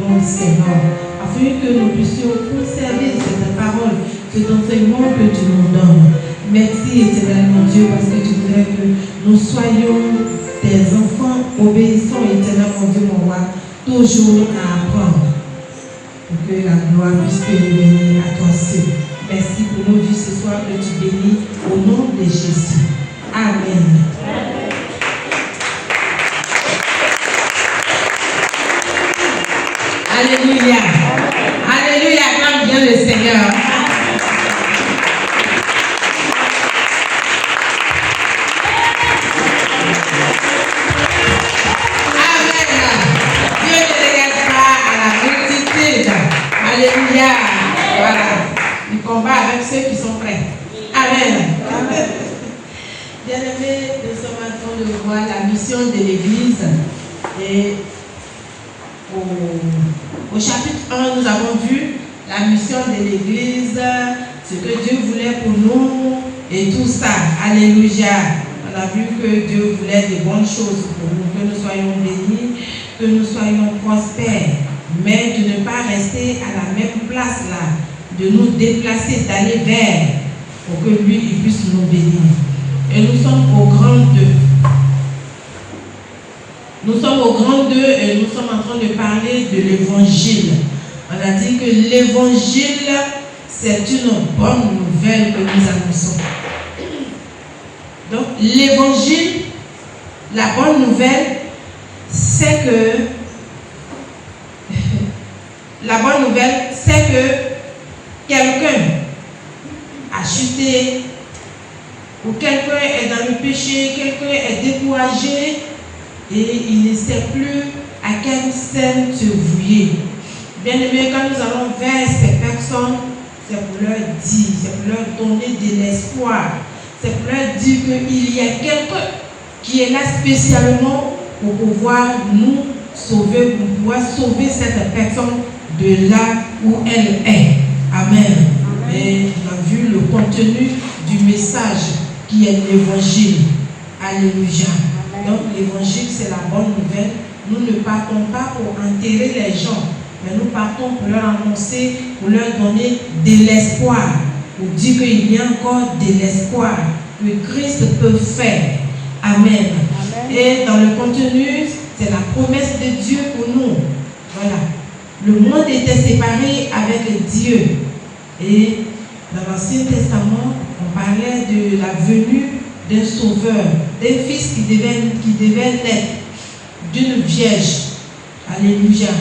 nom, Seigneur, afin que nous puissions conserver cette parole, cet enseignement que tu nous donnes. Merci éternellement Dieu, parce que tu voudrais que nous soyons des enfants obéissants éternellement Dieu, mon roi, toujours à apprendre. Pour que la gloire puisse te revenir à toi seul. Merci pour nos vies ce soir, que tu bénis au nom de Jésus. Amen. Alléluia. Alléluia. Acclame bien le Seigneur. Amen. Dieu ne regarde pas à la multitude. Alléluia. Voilà. Il combat avec ceux qui sont prêts. Amen. Amen. Bien-aimés, nous sommes en train de voir la mission de l'Église. Et au chapitre 1, nous avons vu la mission de l'Église, ce que Dieu voulait pour nous et tout ça. Alléluia. On a vu que Dieu voulait de bonnes choses pour nous, que nous soyons bénis, que nous soyons prospères, mais de ne pas rester à la même place là, de nous déplacer, d'aller vers, pour que lui il puisse nous bénir. Et nous sommes au grand 2. Nous sommes au grand 2 et nous sommes en train de parler de l'évangile. On a dit que l'évangile, c'est une bonne nouvelle que nous annonçons. Donc, l'évangile, la bonne nouvelle, c'est que quelqu'un a chuté, ou quelqu'un est dans le péché, quelqu'un est découragé, et il ne sait plus à quelle scène se vouer. Bien aimé, quand nous allons vers ces personnes, c'est pour leur dire, c'est pour leur donner de l'espoir, c'est pour leur dire qu'il y a quelqu'un qui est là spécialement pour pouvoir nous sauver, pour pouvoir sauver cette personne de là où elle est. Amen. Et on a vu le contenu du message qui est l'évangile. Alléluia. Donc l'évangile, c'est la bonne nouvelle. Nous ne partons pas pour enterrer les gens, mais nous partons pour leur annoncer, pour leur donner de l'espoir, pour dire qu'il y a encore de l'espoir que Christ peut faire. Amen. Et dans le contenu, c'est la promesse de Dieu pour nous. Voilà. Le monde était séparé avec Dieu. Et dans l'Ancien Testament, on parlait de la venue d'un sauveur, d'un fils qui devait naître d'une vierge. Alléluia.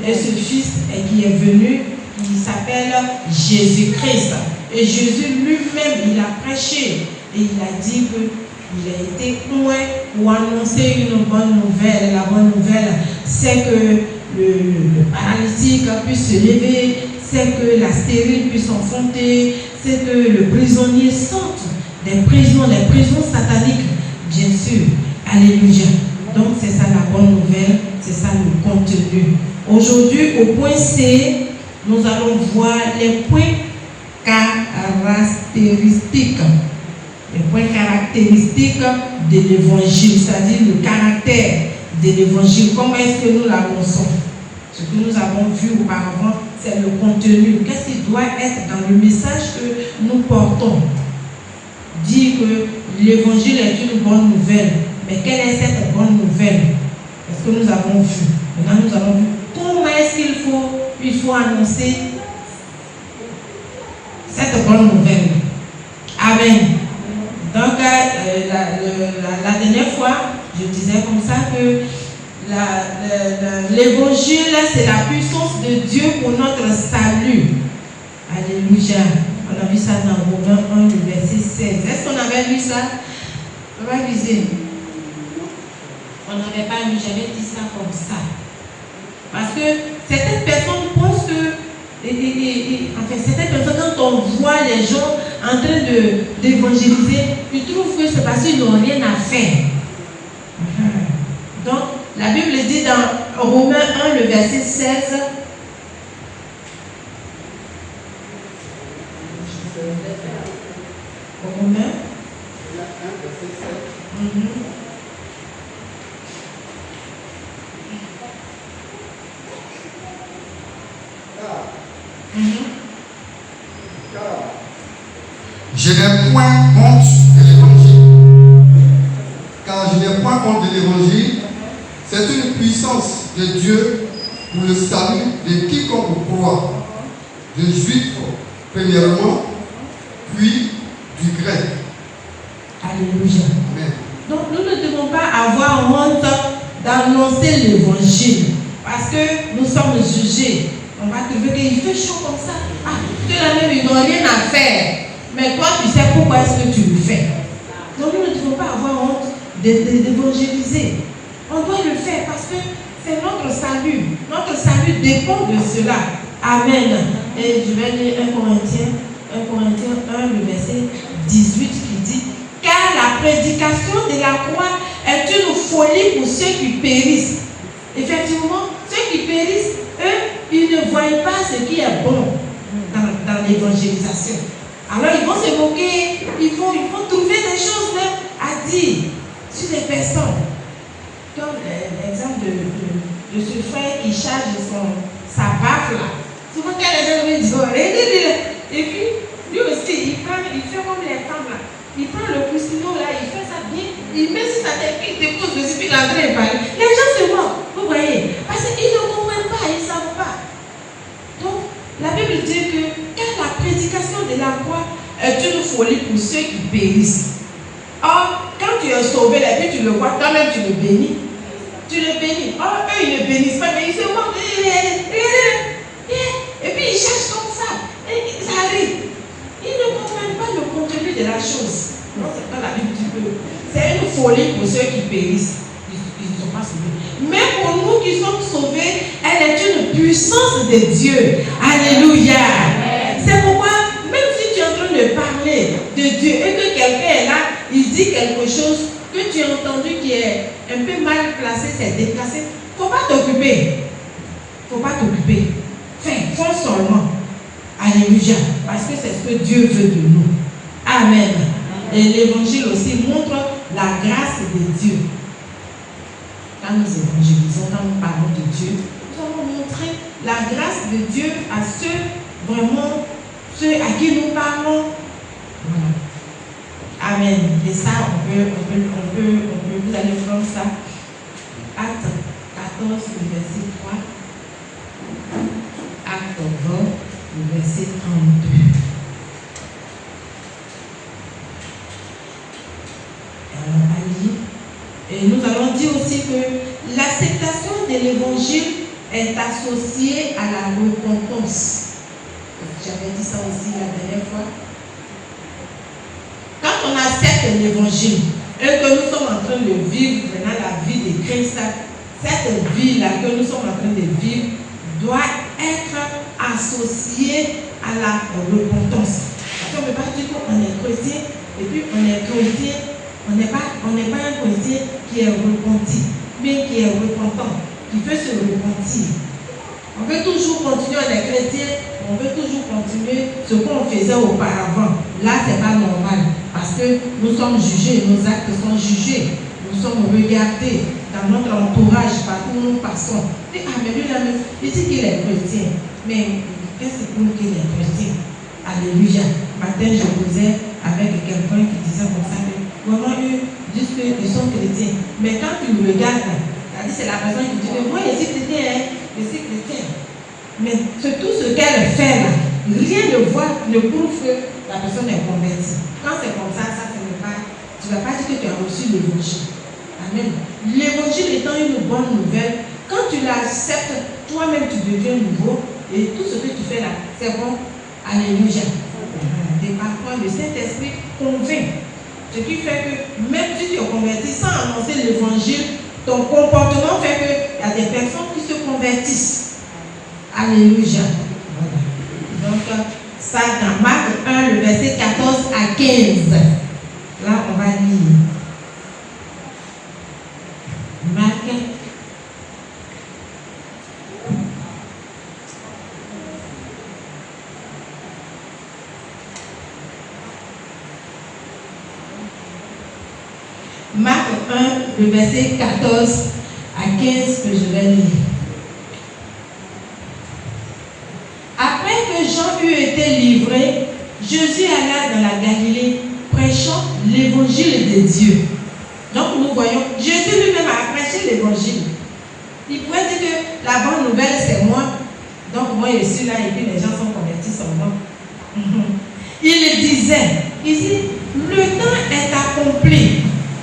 Et ce fils qui est venu, il s'appelle Jésus-Christ. Et Jésus lui-même, il a prêché et il a dit qu'il a été loin pour annoncer une bonne nouvelle. La bonne nouvelle, c'est que le paralytique puisse se lever, c'est que la stérile puisse enfanter, c'est que le prisonnier sorte des prisons, les prisons sataniques, bien sûr. Alléluia. Donc c'est ça la bonne nouvelle, c'est ça le contenu. Aujourd'hui, au point C, nous allons voir les points caractéristiques. Les points caractéristiques de l'évangile, c'est-à-dire le caractère de l'évangile. Comment est-ce que nous l'annonçons? Ce que nous avons vu auparavant, c'est le contenu. Qu'est-ce qui doit être dans le message que nous portons? Dire que l'évangile est une bonne nouvelle. Mais quelle est cette bonne nouvelle? Est-ce que nous avons vu? Maintenant, nous avons vu comment est-ce qu'il faut annoncer cette bonne nouvelle. Amen. Donc, la dernière fois, je disais comme ça que l'évangile, c'est la puissance de Dieu pour notre salut. Alléluia. On a vu ça dans Romains 1, le verset 16. Est-ce qu'on avait lu ça? On va viser. On n'avait pas lu, j'avais dit ça comme ça. Parce que certaines personnes pensent que, certaines personnes, quand on voit les gens en train d'évangéliser, ils trouvent que c'est parce qu'ils n'ont rien à faire. Donc, la Bible dit dans Romains 1, le verset 16, Romains 1, verset 16. Je n'ai point honte de l'évangile. Car je n'ai point honte de l'évangile. C'est une puissance de Dieu pour le salut de quiconque croit, de juif premièrement, puis du grec. Alléluia. Amen. Donc nous ne devons pas avoir honte d'annoncer l'évangile parce que nous sommes jugés. On va trouver qu'il fait chaud comme ça. Ah, ceux-là même ils n'ont rien à faire. Mais toi tu sais pourquoi est-ce que tu le fais. Donc nous ne devons pas avoir honte d'évangéliser. On doit le faire parce que c'est notre salut. Notre salut dépend de cela. Amen. Et je vais lire 1 Corinthiens 1, le verset 18 qui dit: car la prédication de la croix est une folie pour ceux qui périssent. Effectivement, ceux qui périssent, eux, ils ne voient pas ce qui est bon dans l'évangélisation. Alors ils vont se moquer, ils vont trouver des choses même à dire sur les personnes. Comme l'exemple de ce frère qui charge sa baffe là. Souvent quand les gens lui disent, et puis lui aussi, il fait comme les femmes là. Il prend le coussinot là, il fait ça bien, il met sur sa tête, puis il dépose dessus, puis il est en train de parler. Les gens se moquent, vous voyez, parce qu'ils ne comprennent pas, ils ne savent pas. Donc, la Bible dit que quand la prédication de la croix est une folie pour ceux qui périssent. Or, quand tu es sauvé, là, puis tu le vois, toi-même tu le bénis. Tu le bénis. Or, eux, ils ne bénissent pas, mais ils se moquent. Et puis, ils cherchent comme ça. Et ça arrive. Ils ne comprennent pas le contenu de la chose. Non, c'est pas la Bible dit que c'est une folie pour ceux qui périssent. Ils ne sont pas sauvés. Mais pour nous qui sommes sauvés, elle est une puissance de Dieu. Alléluia. C'est pourquoi, même si tu es en train de parler de Dieu et que quelqu'un est là, il dit quelque chose que tu as entendu qui est un peu mal placé, c'est déplacé, il ne faut pas t'occuper. Il ne faut pas t'occuper. Fonce seulement. Alléluia. Parce que c'est ce que Dieu veut de nous. Amen. Et l'évangile aussi montre la grâce de Dieu. Quand nous évangélisons, quand nous parlons de Dieu, nous allons montrer la grâce de Dieu à ceux à qui nous parlons. Voilà. Amen. Et ça, on peut, vous allez prendre ça. Acte 14, le verset 3. Acte 20, le verset 32. Et nous allons dire aussi que l'acceptation de l'évangile est associée à la repentance. J'avais dit ça aussi la dernière fois. Quand on accepte l'évangile et que nous sommes en train de vivre maintenant la vie de Christ, cette vie-là que nous sommes en train de vivre doit être associée à la repentance. Parce qu'on ne peut pas dire qu'on est chrétien et puis on est chrétien. On n'est pas un chrétien qui est repenti, mais qui est repentant, qui veut se repentir. On veut toujours continuer, on est chrétien, on veut toujours continuer ce qu'on faisait auparavant. Là, ce n'est pas normal, parce que nous sommes jugés, nos actes sont jugés, nous sommes regardés dans notre entourage, partout où nous passons. Et mais lui, il dit qu'il est chrétien, mais qu'est-ce que c'est pour qu'il est chrétien? Alléluia. Matin, je causais avec quelqu'un qui disait comme ça, vraiment, eux disent qu'ils sont chrétiens. Mais quand tu le regardes, c'est la personne qui dit, moi je suis chrétien, je suis chrétien. Mais c'est tout ce qu'elle fait là. Rien ne prouve que la personne est convertie. Quand c'est comme ça, tu ne vas pas dire que tu as reçu l'évangile. Amen. L'évangile étant une bonne nouvelle, quand tu l'acceptes, toi-même tu deviens nouveau et tout ce que tu fais là, c'est bon. Alléluia. Et parfois, le Saint-Esprit convainc. Ce qui fait que même si tu es converti sans annoncer l'évangile, ton comportement fait qu'il y a des personnes qui se convertissent. Alléluia. Voilà. Donc, ça dans Marc 1, le verset 14 à 15. Là, on va lire. Marc. Marc 1, le verset 14 à 15 que je vais lire. Après que eut été livrés, Jésus alla dans la Galilée, prêchant l'évangile de Dieu. Donc nous voyons, Jésus lui-même a prêché l'évangile. Il pouvait dire que la bonne nouvelle c'est moi. Donc moi je suis là et puis les gens sont convertis sans moi. Il disait, il dit, le temps est accompli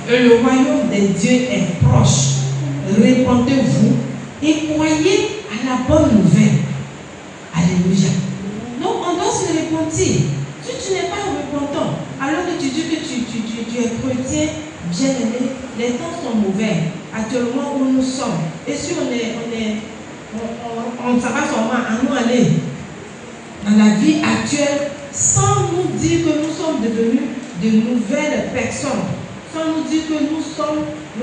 et le royaume des dieux est proche. Répondez-vous et croyez à la bonne nouvelle. Alléluia. Donc on doit se repentir. Si tu n'es pas repentant, alors que tu dis que tu es chrétien, bien aimé, les temps sont mauvais. Actuellement où nous sommes. Et si on ça va sûrement à nous aller dans la vie actuelle sans nous dire que nous sommes devenus de nouvelles personnes, sans nous dire que nous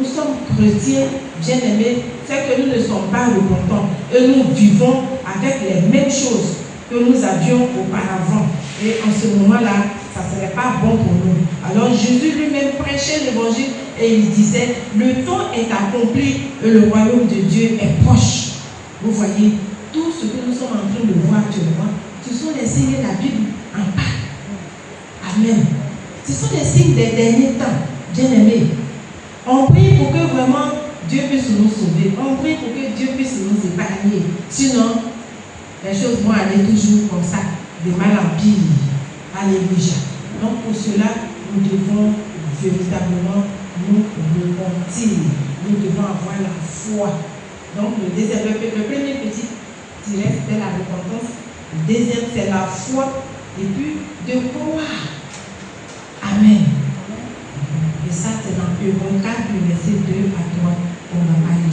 sommes chrétiens bien-aimés, c'est que nous ne sommes pas repentants et nous vivons avec les mêmes choses que nous avions auparavant. Et en ce moment-là, ça ne serait pas bon pour nous. Alors Jésus lui-même prêchait l'évangile et il disait, le temps est accompli et le royaume de Dieu est proche. Vous voyez, tout ce que nous sommes en train de voir actuellement, ce sont les signes de la Bible en parle. Amen. Ce sont les signes des derniers temps, bien-aimés. On prie pour que vraiment Dieu puisse nous sauver. On prie pour que Dieu puisse nous épargner. Sinon, les choses vont aller toujours comme ça, de mal en pire. Alléluia. Donc pour cela, nous devons véritablement nous repentir. Nous devons avoir la foi. Donc le premier petit tiret, c'était la repentance. Le deuxième, c'est la foi. Et puis, de croire. Amen. Et ça, c'est dans Hébreux 4, le verset 2 à 3, on va parler.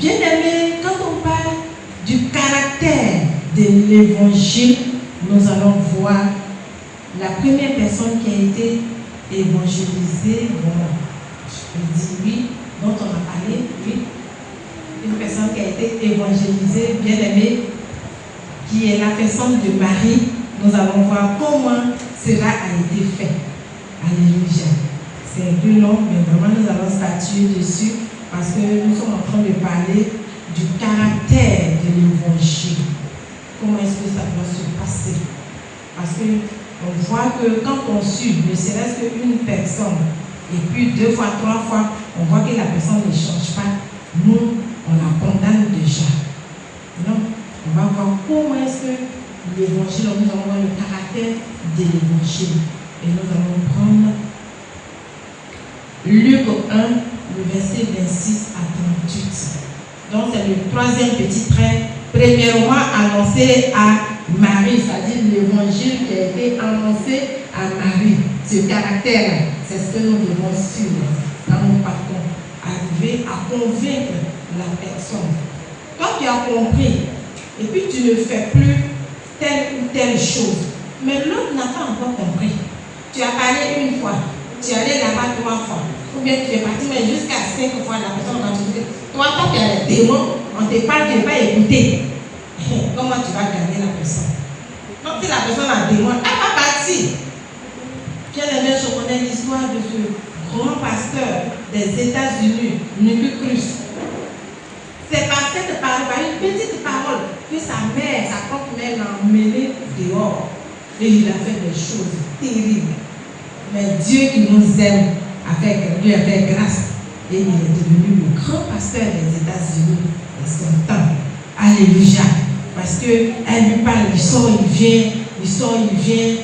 Bien-aimés, quand on parle du caractère de l'évangile, nous allons voir la première personne qui a été évangélisée. Bon, je dis oui, dont on a parlé, oui. Une personne qui a été évangélisée, bien-aimée, qui est la personne de Marie. Nous allons voir comment cela a été fait. Alléluia. C'est un peu long, mais vraiment nous allons statuer dessus parce que nous sommes en train de parler du caractère de l'évangile. Comment est-ce que ça doit se passer? Parce qu'on voit que quand on suit, ne serait-ce qu'une personne, et puis 2 fois, 3 fois, on voit que la personne ne change pas. Nous, on la condamne déjà. Non, on va voir comment est-ce que l'évangile, nous allons voir le caractère de l'évangile. Et nous allons prendre Luc 1, le verset 26 à 38. Donc c'est le troisième petit trait. Premièrement, annoncé à Marie, c'est-à-dire l'évangile qui a été annoncé à Marie. Ce caractère, c'est ce que nous devons suivre quand nous partons. Arriver à convaincre la personne. Toi, tu as compris, et puis tu ne fais plus telle ou telle chose. Mais l'autre n'a pas encore compris. Tu as parlé une fois, tu es allé là-bas 3 fois, ou bien tu es parti mais jusqu'à 5 fois, la personne va te dire, toi, tu as les démons, on te parle, tu ne vas pas écouter. Comment tu vas gagner la personne? Donc si la personne a démon, elle va partir. Bien-aimé, je connais l'histoire de ce grand pasteur des États-Unis, Nicky Cruz. C'est par cette parole, par une petite parole, que sa mère, sa propre mère l'a emmené dehors. Et il a fait des choses terribles. Mais Dieu qui nous aime lui a fait grâce. Et il est devenu le grand pasteur des États-Unis de son temps. Alléluia. Parce qu'elle lui parle, il sort, il vient, il sort, il vient, et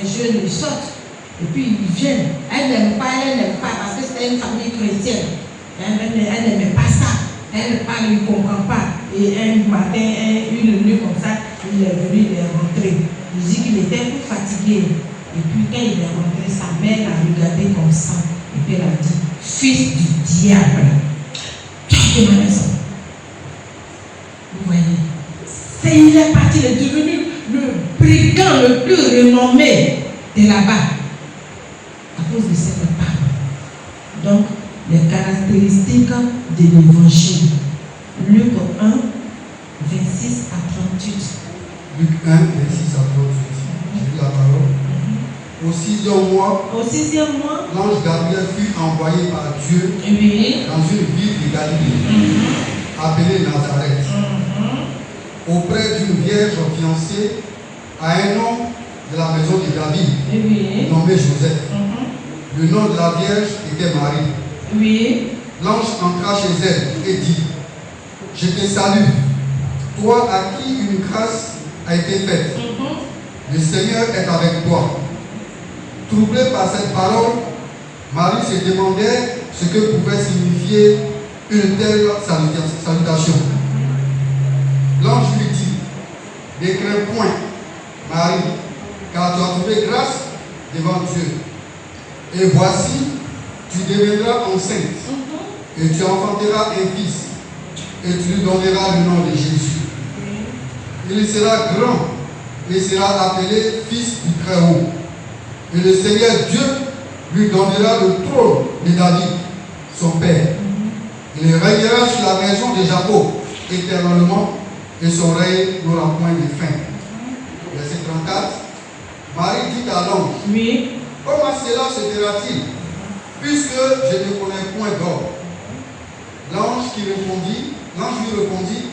les jeunes ils sortent. Et puis ils viennent. Elle n'aime pas, parce que c'était une famille chrétienne. Elle n'aimait pas ça. Elle parle, il ne comprend pas. Et un matin, une nuit comme ça, il est venu, il est rentré. Il dit qu'il était tout fatigué. Et puis quand il est rentré, sa mère l'a regardé comme ça. Et puis elle a dit, fils du diable, tu de ma maison. Vous voyez, il est parti, il est devenu le brigand le plus renommé de là-bas. À cause de cette parole. Donc, les caractéristiques de l'évangile. Luc 1, 26 à 38. Luc 1, 26 à 38. J'ai la parole. Au 6e mois, l'ange Gabriel fut envoyé par Dieu dans une ville de Galilée, appelée Nazareth, auprès d'une vierge fiancée à un homme de la maison de David, Oui. nommé Joseph. Mhm. Le nom de la vierge était Marie. Oui. L'ange entra chez elle et dit, je te salue, toi à qui une grâce a été faite. Mhm. Le Seigneur est avec toi. Troublée par cette parole, Marie se demandait ce que pouvait signifier une telle salutation. L'ange lui dit, ne crains point, Marie, car tu as trouvé grâce devant Dieu. Et voici, tu deviendras enceinte, et tu enfanteras un fils, et tu lui donneras le nom de Jésus. Il sera grand, et sera appelé Fils du Très-Haut. Et le Seigneur Dieu lui donnera le trône de David, son père. Il régnera sur la maison de Jacob éternellement, et son règne n'aura point de fin. Verset 34. Marie dit à l'ange, Oui. comment cela se fera-t-il, puisque je ne connais point d'homme? L'ange lui répondit,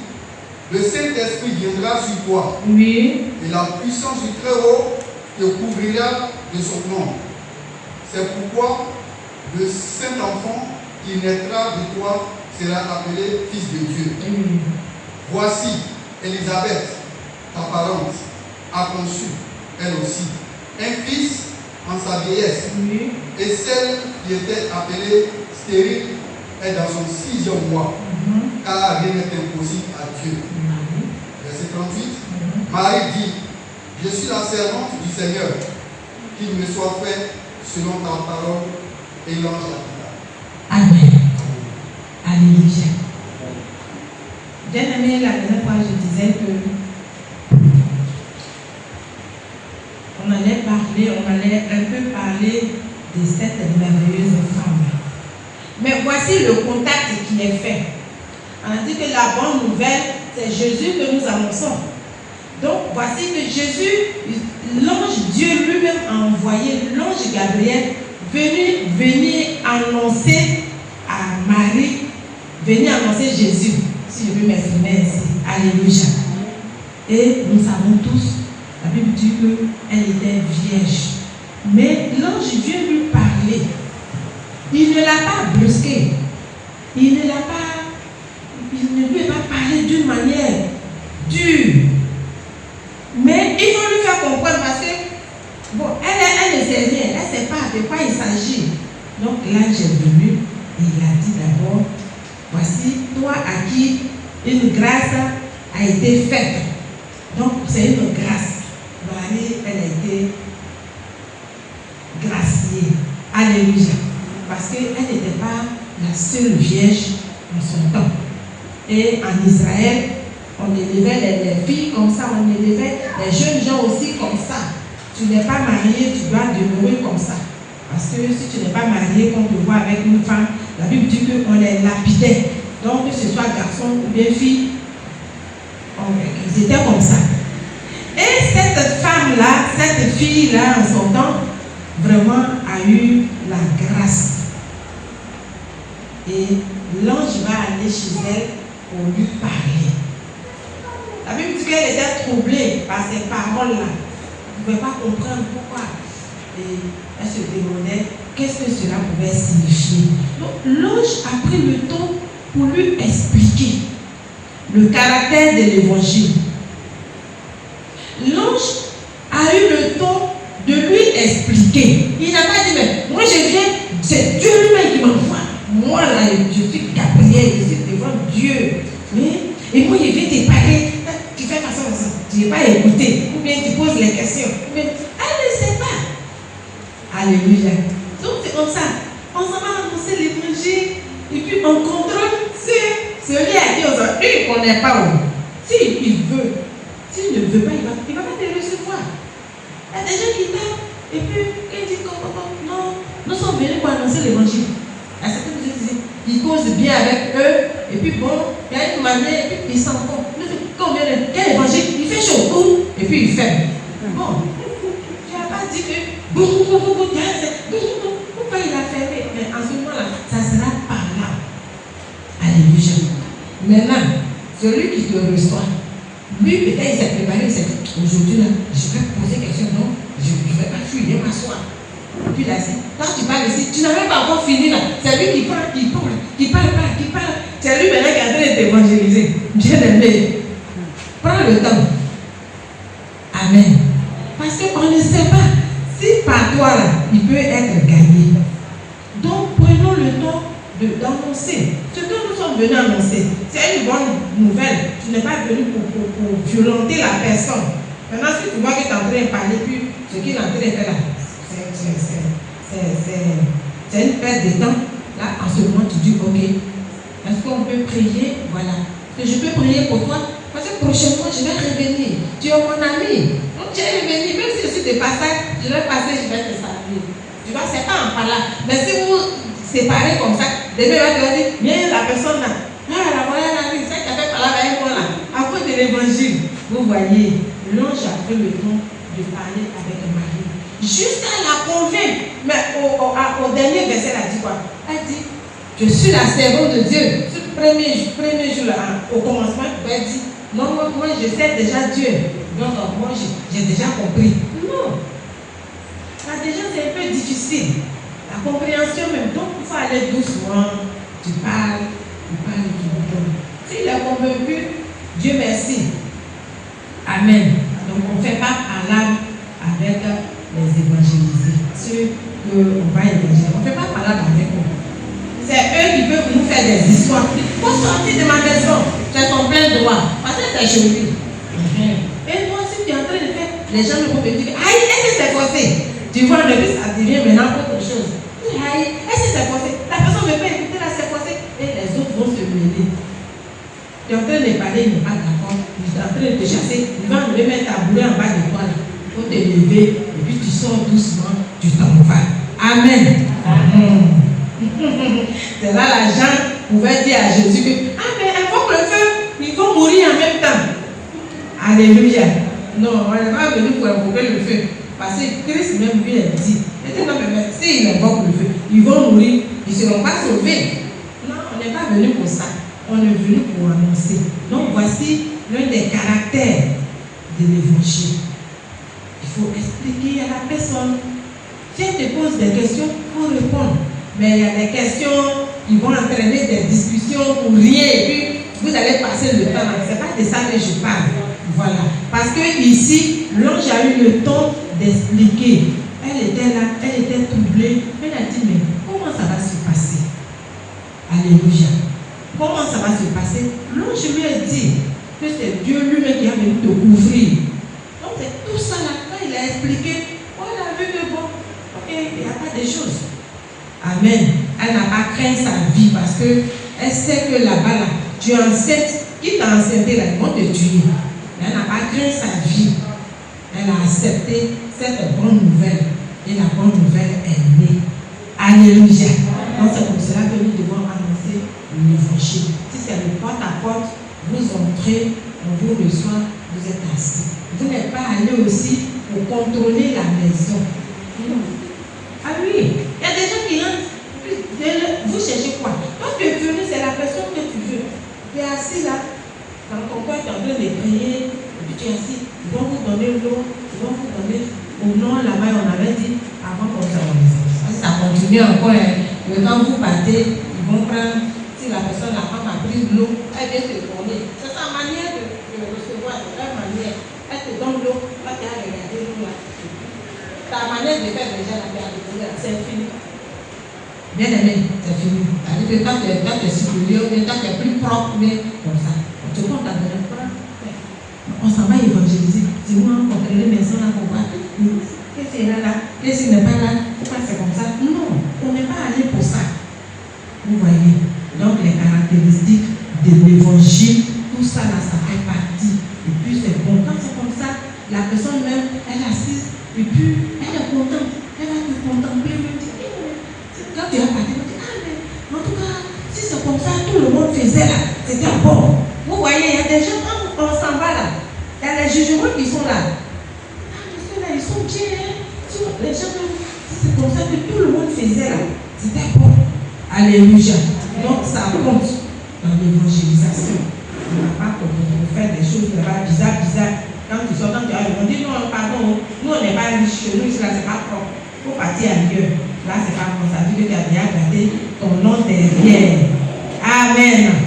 le Saint-Esprit viendra sur toi, Oui. et la puissance du Très-Haut te couvrira de son nom. C'est pourquoi le Saint-Enfant qui naîtra de toi sera appelé Fils de Dieu. Oui. Voici, Élisabeth, ta parente, a conçu, elle aussi, un fils en sa vieillesse. Oui. Et celle qui était appelée stérile est dans son 6e mois, car rien n'est impossible à Dieu. Verset 38. Marie dit, je suis la servante du Seigneur, qu'il me soit fait selon ta parole. Et l'ange la quitta. Amen. Alléluia. Bien-aimé, la dernière fois, je disais que on allait un peu parler de cette merveilleuse femme. Mais voici le contact qui est fait. On a dit que la bonne nouvelle, c'est Jésus que nous annonçons. Donc, voici que Jésus, l'ange Dieu lui-même a envoyé l'ange Gabriel venir annoncer à Marie, venir annoncer Jésus, si je peux m'exprimer ainsi. Alléluia. Et nous savons tous, la Bible dit qu'elle était vierge. Mais l'ange vient lui parler. Il ne l'a pas brusqué. Il ne lui a pas parlé d'une manière dure. Mais il faut lui faire comprendre parce que, bon, elle ne sait rien, elle ne sait pas de quoi il s'agit. Donc l'ange est venu et il a dit d'abord, voici toi à qui une grâce a été faite. Donc c'est une grâce. Marie, elle a été graciée. Alléluia. Parce qu'elle n'était pas la seule vierge en son temps. Et en Israël, on élevait les filles comme ça, on élevait les jeunes gens aussi comme ça. Tu n'es pas marié, tu dois demeurer comme ça. Parce que si tu n'es pas marié, qu'on te voit avec une femme, la Bible dit qu'on les lapidait. Donc, que ce soit garçon ou bien fille, ils étaient comme ça. Et cette femme-là, cette fille-là, en son temps, vraiment a eu la grâce. Et l'ange va aller chez elle pour lui parler. La Bible dit qu'elle était troublée par ces paroles-là. Elle ne pouvait pas comprendre pourquoi. Et elle se demandait qu'est-ce que cela pouvait signifier. Donc l'ange a pris le temps pour lui expliquer le caractère de l'évangile. L'ange a eu le temps de lui expliquer. Il n'a pas dit, mais moi je viens, c'est Dieu lui-même qui m'envoie. Moi là, je suis Gabriel, je suis devant Dieu. Et moi je viens te parler. Tu fais façon comme ça. Tu n'es pas écouté. Ou bien tu poses les questions. Ou bien, elle ne sait pas. Alléluia. Donc c'est comme ça. On s'en va annoncer l'évangile. Et puis on contrôle celui à qui on s'en il ne connaît pas. S'il veut. S'il ne veut pas, il ne va pas te recevoir. Il y a des gens qui tapent. Et puis, ils disent non, nous sommes venus pour annoncer l'évangile. À certains gens, ils causent bien avec eux. Et puis bon, il y a une manière, et puis ils s'en vont. Combien de quel évangile? Il fait chaud, et puis il ferme. Bon, tu n'as pas dit que pourquoi il a fermé? Mais en ce moment-là, ça sera par là. Alléluia. Maintenant, celui qui te reçoit, Lui, peut-être, il s'est préparé, il s'est dit, aujourd'hui, là, je vais poser question, non, je ne vais pas fuir, je vais m'asseoir. Puis là, quand tu parles ici, tu n'as même pas encore fini là. C'est lui qui parle, qui parle. C'est lui maintenant qui est en train de t'évangéliser. Bien aimé. Prends le temps. Amen. Parce qu'on ne sait pas si par toi là, il peut être gagné. Donc prenons le temps d'annoncer. Ce que nous sommes venus annoncer, c'est une bonne nouvelle. Tu n'es pas venu pour violenter la personne. Maintenant, si tu vois que tu es en train de parler, puis ce qu'il est en train de faire là, c'est une perte de temps. Là, en ce moment, tu dis, ok, est-ce qu'on peut prier? Voilà. Que je peux prier pour toi? Parce que prochainement, je vais revenir. Tu es mon ami. Donc, tu es revenu. Même si je suis de passage, je vais passer, je vais te saluer. Tu vois, c'est pas en parlant. Mais si vous séparez comme ça, demain, il va te dire, viens la personne là. Ah, la voilà la vie. C'est qui a fait parler avec moi là. À cause de l'évangile. Vous voyez, l'ange a pris le temps de parler avec Marie. Jusqu'à la convaincre. Mais au dernier verset, elle a dit quoi? Elle dit, je suis la servante de Dieu. Ce premier jour, là, au commencement, elle dit, non, moi je sais déjà Dieu. Donc moi j'ai déjà compris. Non. Là déjà c'est un peu difficile. La compréhension même. Donc il faut aller doucement. Tu parles. S'il est convaincu, Dieu merci. Amen. Donc on ne fait pas alarme avec les évangélisés. Ceux qu'on va évangéliser. On ne fait pas alarme avec eux. C'est eux qui peuvent nous faire des histoires. Il faut sortir de ma maison. C'est son plein droit. Parce que c'est chez lui. Et moi, si tu es en train de faire, les gens ne vont te dire, aïe, est-ce que c'est forcé? Tu vois, le but, ça devient maintenant autre chose. Aïe, est-ce que c'est forcé? La personne ne veut pas écouter, là, c'est forcé. Et les autres vont se mêler. Tu es en train de parler, il n'est pas d'accord. Tu es en train de te chasser. Il va me mettre ta boulée en bas de toi. Il faut te lever. Et puis tu sors doucement. Tu t'en vas. Amen. C'est là la gens pouvaient dire à Jésus que, ah mais invoque le feu, ils vont mourir en même temps. Alléluia. Non, on n'est pas venu pour invoquer le feu. Parce que Christ même lui a dit, non mais s'ils invoquent le feu, ils vont mourir, ils ne seront pas sauvés. Non, on n'est pas venu pour ça. On est venu pour annoncer. Donc voici l'un des caractères de l'évangile. Il faut expliquer à la personne. Si elle te pose des questions, il faut répondre. Mais il y a des questions qui vont entraîner des discussions pour rien et puis vous allez passer le temps. Ce n'est pas de ça que je parle. Voilà. Parce que ici, l'ange a eu le temps d'expliquer. Elle était là, elle était troublée. Elle a dit, mais comment ça va se passer? Alléluia. Comment ça va se passer? L'ange lui a dit que c'est Dieu lui-même qui a venu te couvrir. Donc c'est tout ça là. Quand il a expliqué, on a vu que bon, ok, il n'y a pas de choses. Amen. Elle n'a pas craint sa vie parce qu'elle sait que là-bas, là, tu es enceinte. Qui t'a enceinté là, ils vont te tuer. Mais elle n'a pas craint sa vie. Elle a accepté cette bonne nouvelle. Et la bonne nouvelle est née. Alléluia. Donc c'est pour cela que nous devons annoncer l'évangile. Si c'est le porte à porte, vous entrez, on vous reçoit, vous êtes assis. Vous n'êtes pas allé aussi pour contrôler la maison. Non. Ah oui, il y a des gens qui rentrent, vous cherchez quoi? Quand tu es venu, c'est la personne que tu veux. Tu es assis là, quand ton corps est en train de prier, et puis tu es assis, ils vont vous donner l'eau, ils vont vous donner au nom là-bas, on avait dit, avant qu'on s'organise. Ça continue encore, mais quand vous partez, ils vont prendre, si la personne, la femme a pris l'eau, elle vient te donner. C'est sa manière de recevoir, c'est leur manière. Elle te donne l'eau, là tu as regardé l'eau là. Ta manière de faire déjà la paix, c'est fini. Bien aimé, c'est fini. C'est-à-dire que quand tu es supérieur, quand tu es plus propre, mais comme ça, tu comptes à donner quoi? On s'en va évangéliser. Si vous rencontrez les maisons là, on va. Qu'est-ce qu'il y a là? Qu'est-ce qu'il n'est pas là? Pourquoi c'est comme ça? Non, on n'est pas allé pour ça. Vous voyez? Donc les caractéristiques de l'évangile, tout ça là, ça fait partie. Et puis c'est bon. Quand c'est comme ça, la personne même, elle est assise. Et puis, elle est contente. Elle va te contempler. Elle me dit, quand tu as parti, elle me dit, ah mais, en tout cas, si c'est comme ça, tout le monde faisait là, c'était bon. Vous voyez, il y a des gens, quand on s'en va là, il y a les jugements qui sont là. Ah, mais ceux-là, ils sont bien. Les gens, si c'est comme ça que tout le monde faisait là, c'était bon. Alléluia. Donc, ça compte dans l'évangélisation. On n'a pas pour faire des choses choses là-bas, bizarre. Quand tu sors, quand tu arrives, on dit non, pardon, nous on n'est pas riche, chez nous, là c'est pas propre. Il faut partir ailleurs. Là c'est pas comme ça, vu que tu as déjà gardé ton nom derrière. Amen.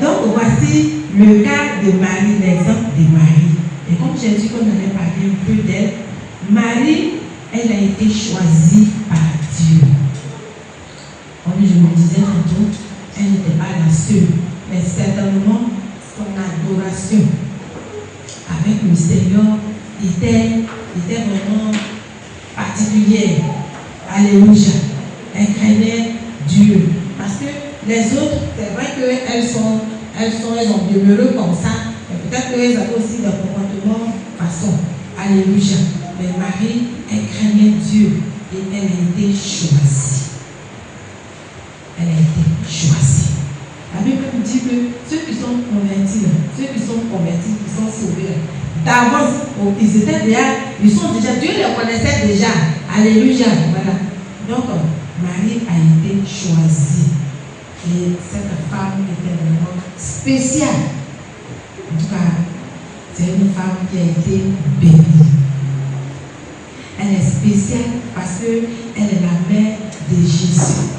Donc voici le cas de Marie, l'exemple de Marie. Et comme j'ai dit qu'on allait parler un peu d'elle, Marie, elle a été choisie par Dieu. Comme je me disais tantôt, elle n'était pas la seule, mais certainement son adoration avec le Seigneur était vraiment particulière. Alléluia. Elle craignait Dieu. Parce que les autres, c'est vrai qu'elles ont demeuré comme ça, mais peut-être qu'elles avaient aussi des comportements façon. Alléluia. Mais Marie, elle craignait Dieu et elle a été choisie. Elle a été choisie. La Bible nous dit que ceux qui sont convertis, qui sont sauvés, d'avance, ils étaient déjà, Dieu les connaissait déjà. Alléluia. Voilà. Donc, Marie a été choisie. Et cette femme était vraiment spéciale. En tout cas, c'est une femme qui a été bénie. Elle est spéciale parce qu'elle est la mère de Jésus.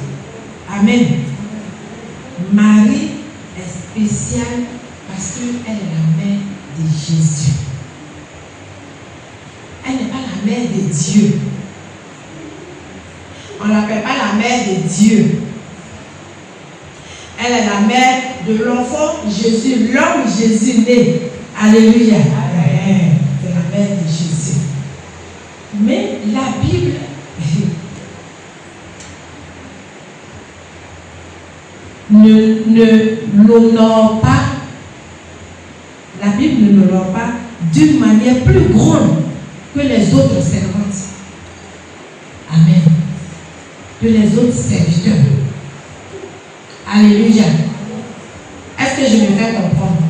Amen. Marie est spéciale parce qu'elle est la mère de Jésus. Elle n'est pas la mère de Dieu. On ne l'appelle pas la mère de Dieu. Elle est la mère de l'enfant Jésus, l'homme Jésus né. Alléluia. Amen. C'est la mère de Jésus. Mais la Bible ne l'honore pas. La Bible ne l'honore pas d'une manière plus grande que les autres servantes. Amen. Que les autres serviteurs. Alléluia. Est-ce que je me fais comprendre?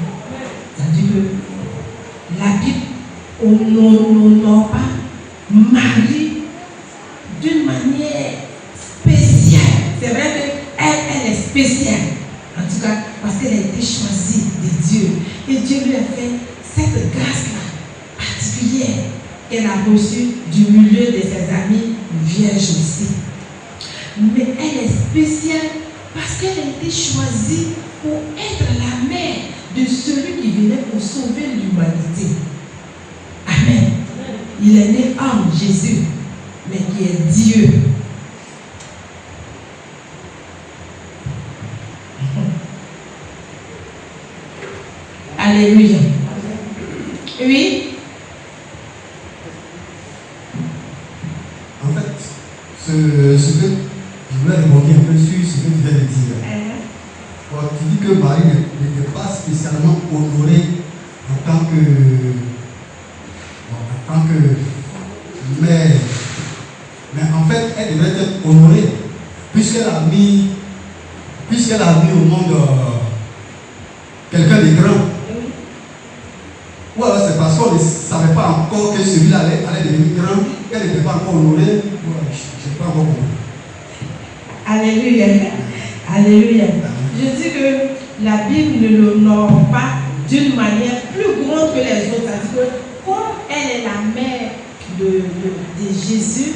C'est-à-dire que la Bible n'honore pas Marie d'une manière spéciale. C'est vrai qu'elle est spéciale. En tout cas, parce qu'elle a été choisie de Dieu. Et Dieu lui a fait cette grâce-là particulière qu'elle a reçue du milieu de ses amis vierges aussi. Mais elle est spéciale parce qu'elle a été choisie pour être la mère de celui qui venait pour sauver l'humanité. Amen. Il est né homme, Jésus, mais qui est Dieu. Alléluia. Oui. En fait, ce que je voulais rebondir un peu sur ce que tu viens de dire. Tu dis que Marie n'était pas spécialement honorée en tant que mère. Mais en fait, elle devrait être honorée puisqu'elle a mis au monde quelqu'un de grand. Ou alors c'est parce qu'on ne savait pas encore que celui-là allait devenir grand, qu'elle n'était pas encore honorée. Je ne sais pas encore compris. Alléluia. Alléluia. Je dis que la Bible ne l'honore pas d'une manière plus grande que les autres. C'est-à-dire que comme elle est la mère de Jésus,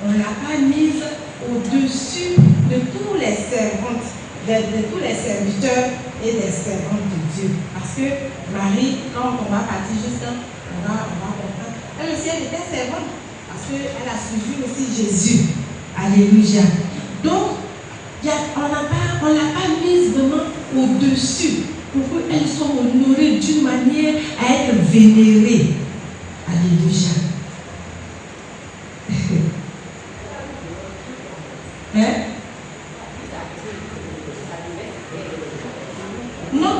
on ne l'a pas mise au-dessus de tous les servantes, de tous les serviteurs et des servantes de Dieu. Parce que Marie, quand on va partir jusqu'à, on va comprendre. Elle aussi, elle était servante parce qu'elle a suivi aussi Jésus. Alléluia. Donc, on ne l'a pas mise vraiment au-dessus pour qu'elle soit honorée d'une manière à être vénérée. Alléluia. Hein? Non.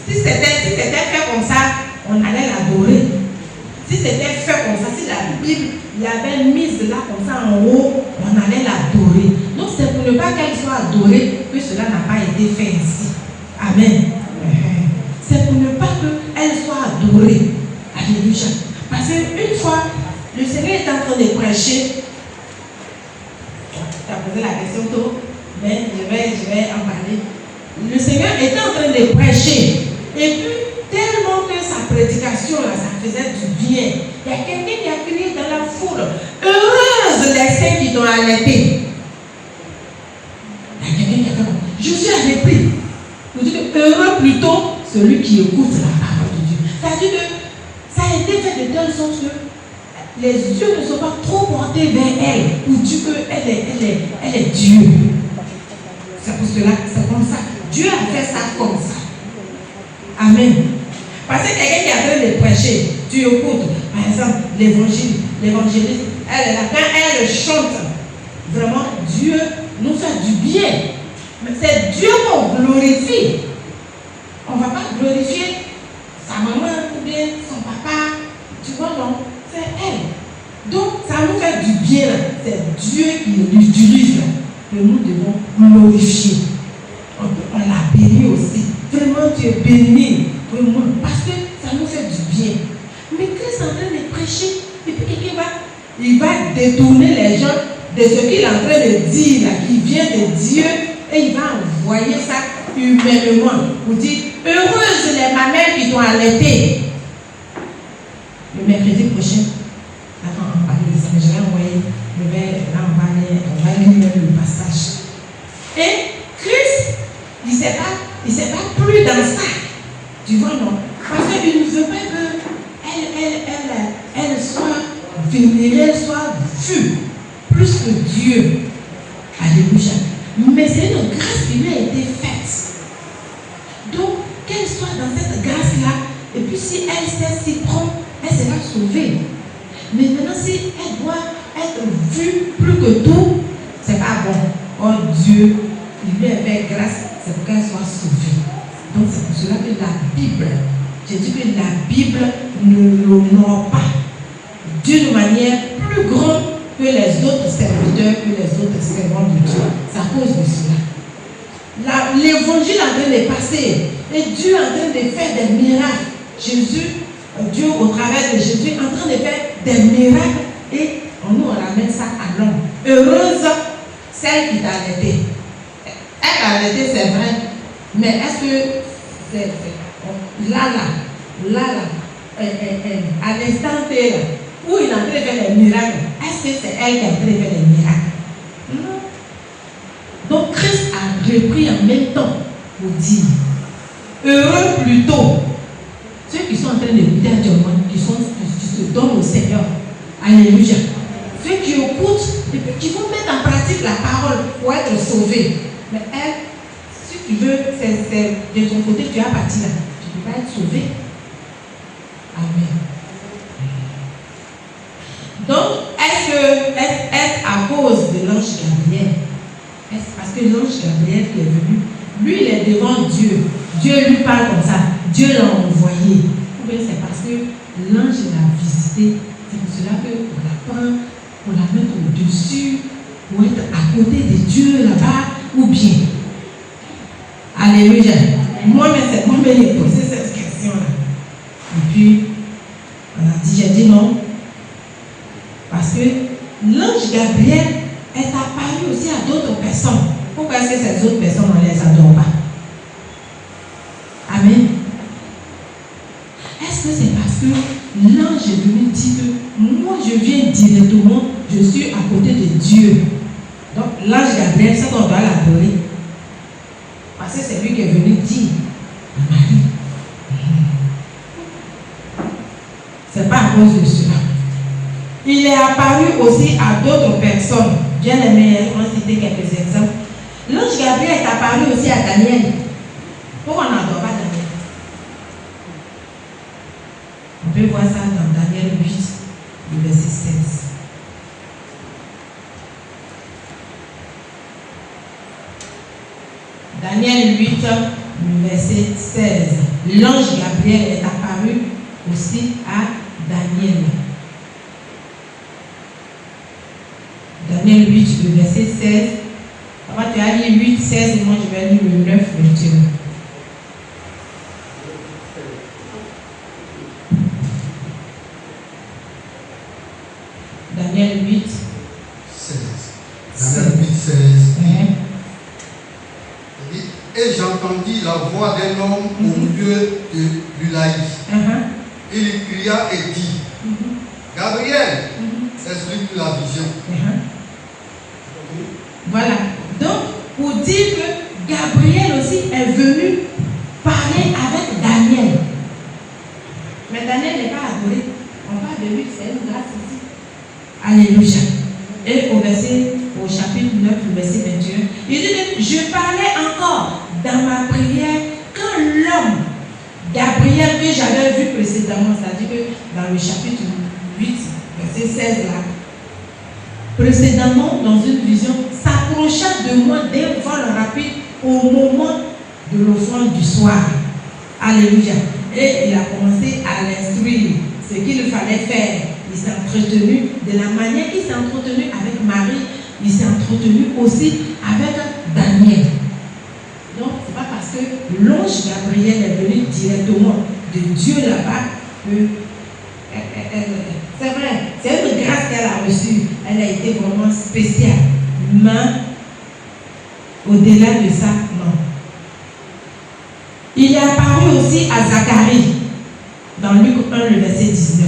Si c'était fait comme ça, on allait l'adorer. Si c'était fait comme ça, si la Bible l'avait mise là comme ça en haut, on allait l'adorer. Donc c'est pour ne pas qu'elle soit adorée que cela n'a pas été fait ici. Amen. C'est pour ne pas qu'elle soit adorée. Alléluia. Parce qu'une fois, le Seigneur est en train de prêcher. Tu as posé la question tôt, mais je vais en parler. Le Seigneur était en train de prêcher. Et puis, prédication, là, ça faisait du bien. Il y a quelqu'un qui a crié dans la foule, heureuse les saints qui t'ont allaité. Il y a quelqu'un qui a dit, je suis allaité. Vous dites que heureux plutôt celui qui écoute la parole de Dieu. C'est-à-dire que ça a été fait de telle sorte que les yeux ne sont pas trop portés vers elle pour dire qu'elle est Dieu. C'est pour cela que c'est comme ça. Dieu a fait ça comme ça. Amen. Parce que quelqu'un qui est en train de prêcher, tu écoutes, par exemple, l'évangéliste, elle est là, quand elle chante, vraiment, Dieu nous fait du bien. Mais c'est Dieu qu'on glorifie. On ne va pas glorifier sa maman ou bien son papa. Tu vois, non? C'est elle. Donc, ça nous fait du bien. C'est Dieu qui l'utilise. Que nous devons glorifier. On l'a béni aussi. Vraiment, tu es béni. Vraiment. Parce que ça nous fait du bien. Mais Christ est en train de prêcher. Et puis quelqu'un va détourner les gens de ce qu'il est en train de dire, là, qui vient de Dieu. Et il va envoyer ça humainement. Pour dire, heureuses les mamelles qui t'ont allaité. Le mercredi prochain, attends, on va parler de ça, mais je vais envoyer, là on va lire le passage. Et Christ, il ne s'est pas plu dans ça. Tu vois, non? Parce qu'il ne veut pas qu'elle soit vénérée, soit vue plus que Dieu. Alléluia. Mais c'est une grâce qui lui a été faite. Donc, qu'elle soit dans cette grâce-là, et puis si elle s'y prend, elle sera sauvée. Mais maintenant, si elle doit être vue plus que tout, c'est pas bon. Oh Dieu, il lui a fait grâce, c'est pour qu'elle soit sauvée. Donc c'est pour cela que la Bible, j'ai dit que la Bible ne l'honore pas d'une manière plus grande que les autres serviteurs, que les autres servants de Dieu. C'est à cause de cela. L'évangile est en train de passer et Dieu est en train de faire des miracles. Dieu au travers de Jésus est en train de faire des miracles et nous on ramène ça à l'homme. Heureuse celle qui t'a allaité. Elle t'a allaité, c'est vrai, mais est-ce que c'est là, à l'instant T, où il est en train de faire des miracles, est-ce que c'est elle qui est en train de faire des miracles? Non. Donc Christ a repris en même temps pour dire, heureux plutôt ceux qui sont en train d'écouter actuellement, qui se donnent au Seigneur. Alléluia. Ceux qui écoutent et puis qui vont mettre en pratique la parole pour être sauvés. Mais elle, si tu veux, c'est de ton côté, tu as parti là. Tu ne peux pas être sauvé. Amen. Donc, est-ce à cause de l'ange Gabriel? Est-ce parce que l'ange Gabriel qui est venu, lui, il est devant Dieu. Dieu lui parle comme ça. Dieu l'a envoyé. Ou bien c'est parce que l'ange l'a visité. C'est pour cela qu'on la prend, on la met au-dessus, pour être à côté de Dieu là-bas, ou bien. Alléluia. Moi-même, c'est moi-même qui ai posé cette question-là. Et puis, j'ai dit non. Parce que l'ange Gabriel est apparu aussi à d'autres personnes. Pourquoi est-ce que ces autres personnes, on ne les adore pas? Amen. Est-ce que c'est parce que l'ange est venu dire que moi je viens directement, je suis à côté de Dieu. Donc l'ange Gabriel, c'est qu'on doit l'adorer. Parce que c'est lui qui est venu dire à Marie. C'est pas à cause de cela. Il est apparu aussi à d'autres personnes. Bien aimé, on va citer quelques exemples. L'ange Gabriel est apparu aussi à Daniel. Pourquoi on n'adore pas Daniel? On peut voir ça dans Daniel 8, le verset 16. Daniel 8, le verset 16. L'ange Gabriel est apparu aussi à Daniel. Daniel 8, le verset 16. Papa, tu as lu 8, 16 et moi je vais lire le 9, le Dieu. Daniel 8, 16. Daniel 8, 16. Et j'entendis la voix d'un homme au milieu de l'Ulaï. Il Daniel n'est pas adoré. On parle de lui, c'est une grâce ici. Alléluia. Et au chapitre 9, verset 21, il dit que je parlais encore dans ma prière quand l'homme Gabriel que j'avais vu précédemment, c'est-à-dire que dans le chapitre 8, verset 16 là, précédemment dans une vision, s'approcha de moi d'un vol rapide au moment de l'offrande du soir. Alléluia. Et il a commencé à l'instruire ce qu'il fallait faire. Il s'est entretenu de la manière qu'il s'est entretenu avec Marie, il s'est entretenu aussi avec Daniel. Donc, ce n'est pas parce que l'ange Gabriel est venu directement de Dieu là-bas que c'est vrai, c'est une grâce qu'elle a reçue. Elle a été vraiment spéciale. Mais au-delà de ça, non. Il est apparu aussi à Zacharie dans Luc 1, le verset 19.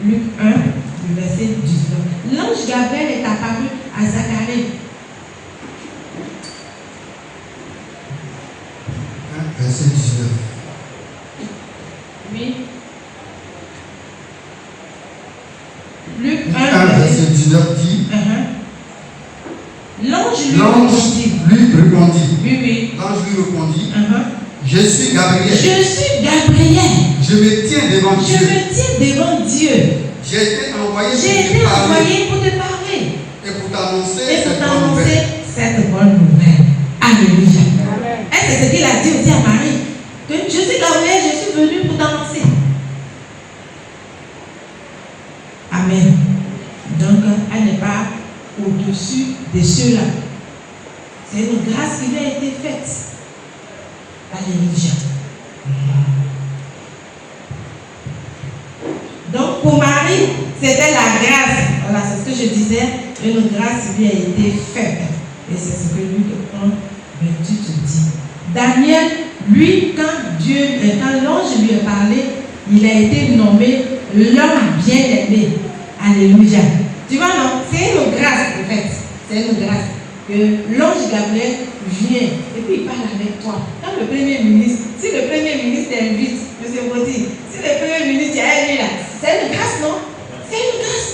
Luc 1, le verset 19. L'ange Gabriel est apparu à Zacharie. Verset 19. Oui. Luc 1, verset 19 dit. L'ange lui répondit. Oui. L'ange lui répondit. Je suis Gabriel. Je suis Gabriel. Je me tiens devant Dieu. Je me tiens devant Dieu. J'ai été envoyé pour te parler. Et pour t'annoncer cette bonne nouvelle. Alléluia. Et c'est ce qu'il a dit aussi à Marie. Que je suis Gabriel, je suis venu pour t'annoncer. Amen. Donc, elle n'est pas au-dessus de ceux-là. C'est une grâce qui lui a été faite. Alléluia. Donc, pour Marie, c'était la grâce. Voilà, c'est ce que je disais. Une grâce lui a été faite. Et c'est ce que Luc 1, 28 dit. Daniel, lui, quand l'ange lui a parlé, il a été nommé l'homme bien-aimé. Alléluia. Tu vois, non? C'est une grâce, en fait. C'est une grâce. Que l'ange Gabriel vient et puis il parle avec toi. Quand le Premier ministre, si le Premier ministre t'invite, M. Boti, si le Premier ministre est là, c'est une grâce, non? C'est une grâce.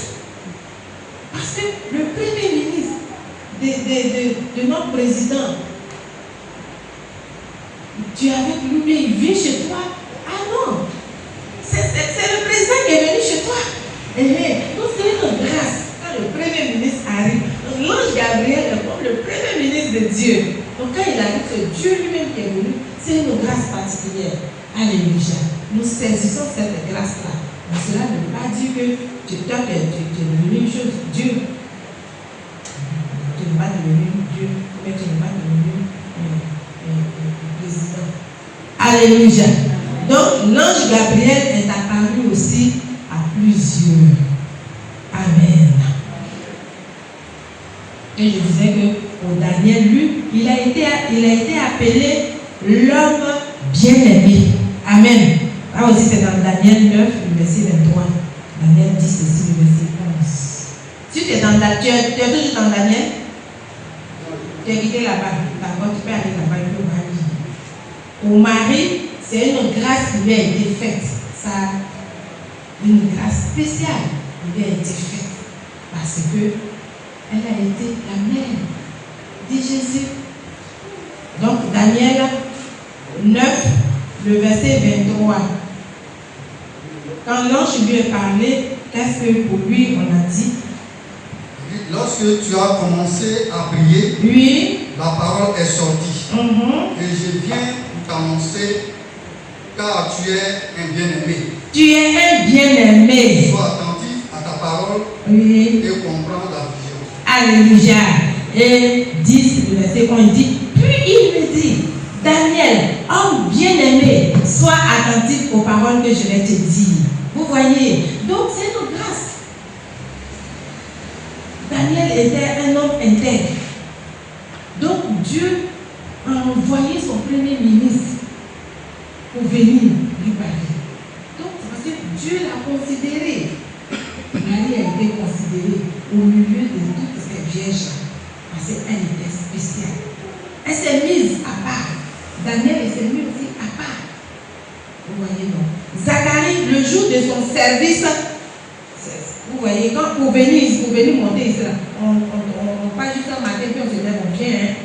Parce que le Premier ministre de notre président, tu es avec lui, mais il vient chez toi. Ah non! C'est le président qui est venu chez toi. Donc c'est une grâce. Quand le Premier ministre arrive, l'ange Gabriel est comme le Premier ministre de Dieu. Donc quand il arrive, c'est Dieu lui-même qui est venu. C'est une grâce particulière. Alléluia. Nous saisissons cette grâce-là. Mais cela ne veut pas dire que tu es devenu une chose. Dieu. Tu n'es pas devenu Dieu, mais tu n'es pas devenu président. Alléluia. Donc l'ange Gabriel est apparu aussi à plusieurs. Amen. Et je disais que pour Daniel, lui, il a été appelé l'homme bien-aimé. Amen. Là aussi, c'est dans Daniel 9, le verset 23. Daniel 10, ceci, le verset 11. Si tu es dans tu es toujours dans Daniel, tu es quitté là-bas. D'accord, tu peux aller là-bas, il peut aller. Pour Marie, c'est une grâce qui lui a été faite. Ça, une grâce spéciale qui lui a été faite. Parce que elle a été la mère de Jésus. Donc, Daniel 9, le verset 23. Quand l'ange lui a parlé, qu'est-ce que pour lui on a dit? Lorsque tu as commencé à prier, oui, la parole est sortie. Et je viens pour t'annoncer, car tu es un bien-aimé. Tu es un bien-aimé. Sois attentif à ta parole, oui, et comprends la vision. Alléluia. Et 10, le verset 1 dit, puis il me dit, Daniel, homme bien-aimé, sois attentif aux paroles que je vais te dire. Vous voyez, donc c'est une grâce. Daniel était un homme intègre. Donc Dieu a envoyé son premier ministre pour venir lui parler. Donc c'est parce que Dieu l'a considéré. Marie a été considérée au milieu de toutes ces vierges parce qu'elle était spéciale. Elle s'est mise à part Daniel s'est mis aussi à part. Vous voyez donc. Zacharie, le jour de son service, vous voyez, quand pour venir monter ici, là, on passe juste un matin, puis on se lève, on vient.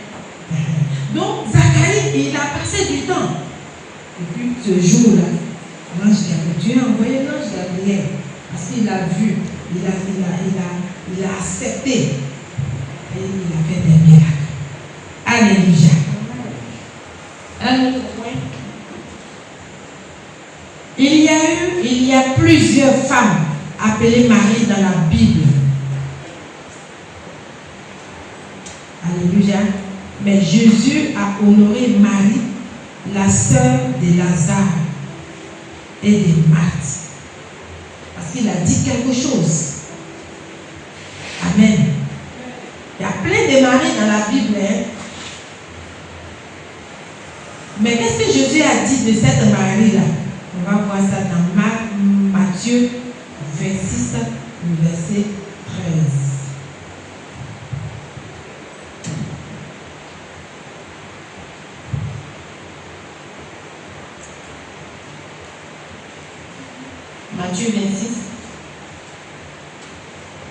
Donc, Zacharie, il a passé du temps. Et puis, ce jour-là, l'ange Gabriel, Dieu a envoyé l'ange Gabriel, parce qu'il a vu, il a accepté, et il a fait des miracles. Alléluia. Un autre point. Il y a plusieurs femmes appelées Marie dans la Bible. Alléluia. Mais Jésus a honoré Marie, la sœur de Lazare et de Marthe. Parce qu'il a dit quelque chose. Amen. Il y a plein de Marie dans la Bible. Hein? Mais qu'est-ce que Jésus a dit de cette Marie-là? On va voir ça dans Matthieu 26, verset 13. Matthieu 26,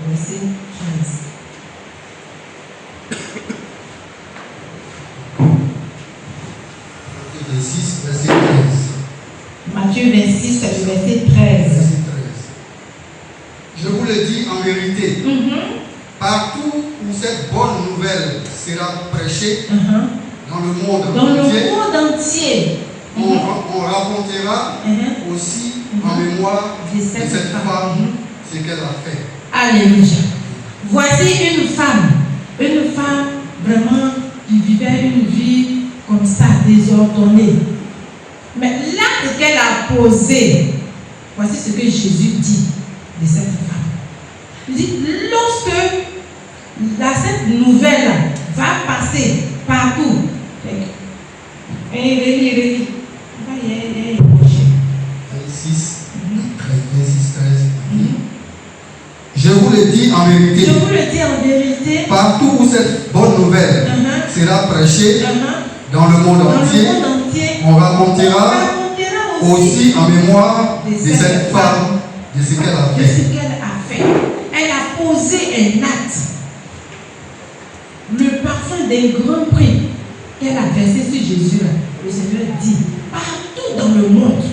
verset 13. Matthieu 26, verset 13. Je vous le dis en vérité, partout où cette bonne nouvelle sera prêchée, dans le monde entier, on racontera aussi en mémoire de cette femme ce qu'elle a fait. Alléluia. Voici une femme vraiment qui vivait une vie comme ça, désordonnée. Mais l'acte qu'elle a posé, voici ce que Jésus dit de cette femme. Il dit, lorsque cette nouvelle va passer partout, Rémi. 26, 13. Je vous le dis en vérité. Partout où cette bonne nouvelle sera prêchée dans le monde entier, on racontera aussi en mémoire de cette femme, de ce qu'elle a fait. Elle a posé un acte. Le parfum d'un grand prix qu'elle a versé sur Jésus, le Seigneur dit, partout dans le monde,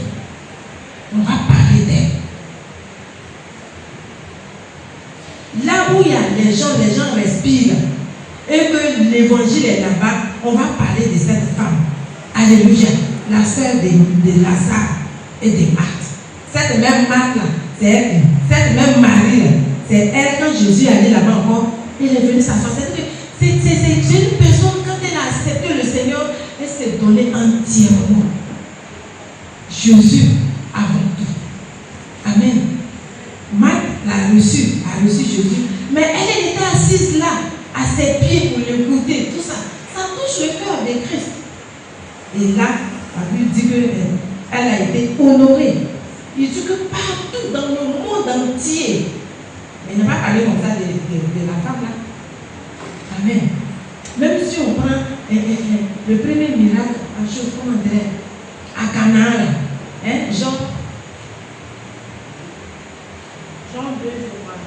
on va parler d'elle. Là où il y a les gens respirent et que l'évangile est là-bas, on va parler de cette femme. Alléluia. La sœur de Lazare et de Marthe. Cette même Marthe-là, c'est elle. Cette même Marie-là, c'est elle. Quand Jésus allait là-bas encore, il est venu s'asseoir. C'est une personne, quand elle a accepté le Seigneur, elle s'est donnée entièrement. Jésus avant tout. Amen. Marthe a reçu Jésus. Mais elle était assise là, à ses pieds pour l'écouter. Tout ça, ça touche le cœur de Christ. Et là, la Bible dit qu'elle a été honorée. Il dit que partout dans le monde entier, elle n'a pas parlé comme ça de la femme là. Amen. Même si on prend le premier miracle à chose, comment dire, à Canaan, Jean 2, je crois.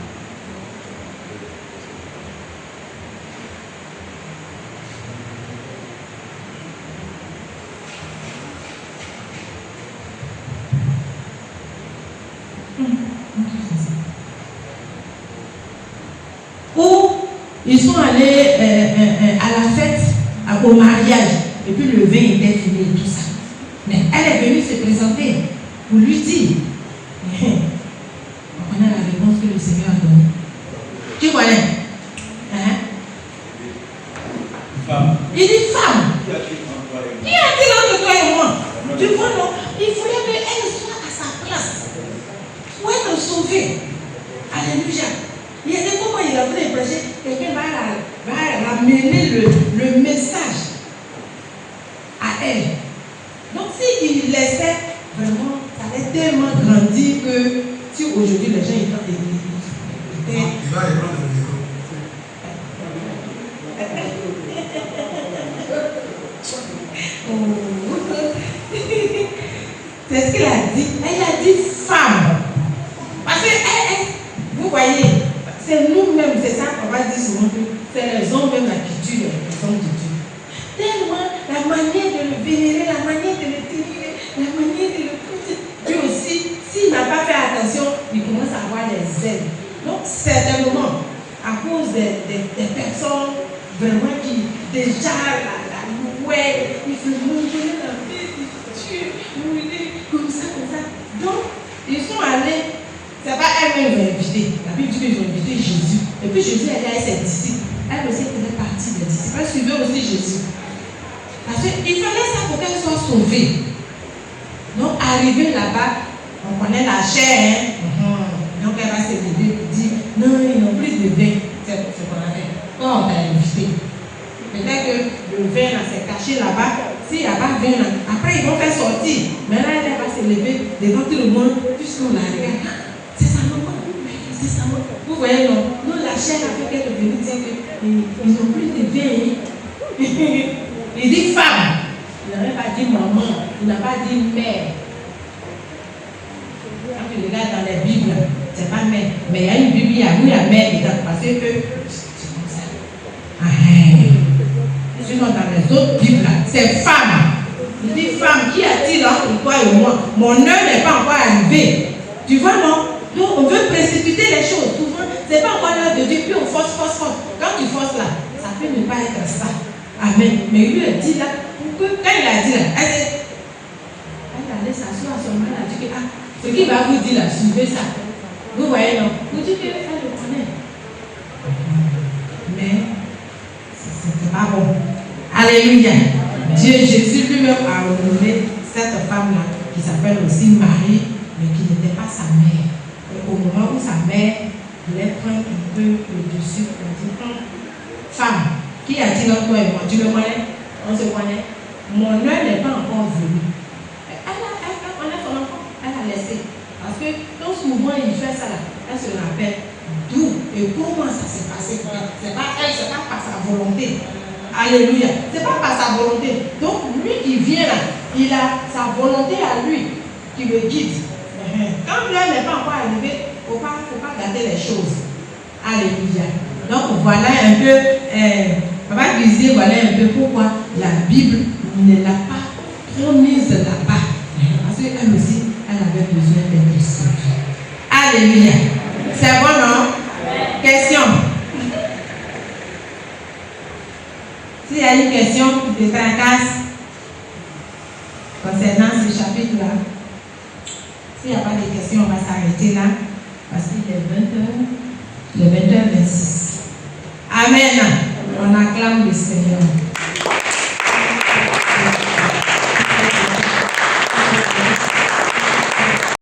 Où ils sont allés à la fête, au mariage, et puis le vin était fini et tout ça. Mais elle est venue se présenter pour lui dire, on connaît la réponse que le Seigneur a donnée. Tu connais? Femme. Il dit femme. Qui a-t-il entre toi et moi? Tu vois, non? Il voulait qu'elle soit à sa place pour être sauvée. Alléluia. Il y a des moments il a voulu prêcher, quelqu'un va ramener le message à elle. Donc s'il laissait, vraiment, ça allait tellement grandir que si aujourd'hui les gens étaient Il va reprendre le micro. oh. C'est ce qu'il a dit. Elle a dit femme. Parce que, vous voyez, c'est nous-mêmes, c'est ça qu'on va dire souvent, c'est les hommes même qui tuent les hommes de Dieu. Tellement la manière de le vénérer, la manière de le tenir, la manière de le protéger. Dieu aussi, s'il n'a pas fait attention, il commence à avoir des ailes. Donc, certainement, à cause des personnes vraiment qui déjà la louaient, ils se montraient la vie de Dieu, comme ça. Donc, ils sont allés. C'est pas elle-même qui va inviter. La Bible dit qu'ils ont invité Jésus. Et puis Jésus est allé avec ses disciples. Elle aussi faisait partie des disciples. Elle suivait aussi Jésus. Parce qu'il fallait ça pour qu'elle soit sauvée. Donc, arrivé là-bas, on connaît la chair. Donc, elle va se lever et dire non, ils n'ont plus de vin. C'est ce qu'on a fait. Quand on t'a invité. Peut-être que le vin s'est caché là-bas. S'il n'y a pas de vin là, après ils vont faire sortir. Mais là, elle va se lever devant tout le monde. Puisqu'on la regarde. C'est ça, maman. C'est ça, maman. Vous voyez, non? Nous, la chair a fait qu'elle est venue dire qu'ils n'ont plus de vin. Il dit femme. Il n'a même pas dit maman. Il n'a pas dit mère. Quand tu regardes dans les Bibles, c'est pas mère. Mais il y a une Bible, il y a mère dedans. Parce que c'est comme ça. Sinon, dans les autres Bibles, c'est femme. Il dit femme. Qui a-t-il entre toi et moi? Mon heure n'est pas encore arrivée. Tu vois, non? Donc, on veut précipiter les choses. Souvent, ce n'est pas encore l'heure de Dieu. Puis on force. Quand tu forces là, ça peut ne pas être ça. Amen. Mais il lui a dit là, quand il a dit là, elle allait s'asseoir à son mari, elle a dit que ce qu'il va vous dire là, suivez ça. Vous voyez, non? Vous dites qu'elle le connaît. Mais, c'est pas bon. Alléluia. Dieu, Jésus lui-même a honoré cette femme-là, qui s'appelle aussi Marie, mais qui n'était pas sa mère. Et au moment où sa mère voulait prendre un peu le dessus, elle dit, femme, qui a-t-il en toi et moi? Tu me connais? On se connaît. Mon heure n'est pas encore venue. Elle connaît son enfant, elle a laissé. Parce que quand souvent il fait ça là, elle se rappelle d'où et comment ça s'est passé. C'est pas elle, c'est pas par sa volonté. Alléluia. C'est pas par sa volonté. Donc lui qui vient là, il a sa volonté à lui qui le guide. Quand l'heure n'est pas encore arrivée, il ne faut pas garder les choses. Alléluia. Donc voilà un peu, Papa disait, voilà un peu pourquoi la Bible ne l'a pas promise là-bas. Parce qu'elle aussi, elle avait besoin d'être sauvée. Alléluia. C'est bon, non? Question. S'il y a une question qui te tracasse concernant ce chapitre-là, s'il n'y a pas de questions, on va s'arrêter là. Parce qu'il est 20h26. Amen. On acclame le Seigneur.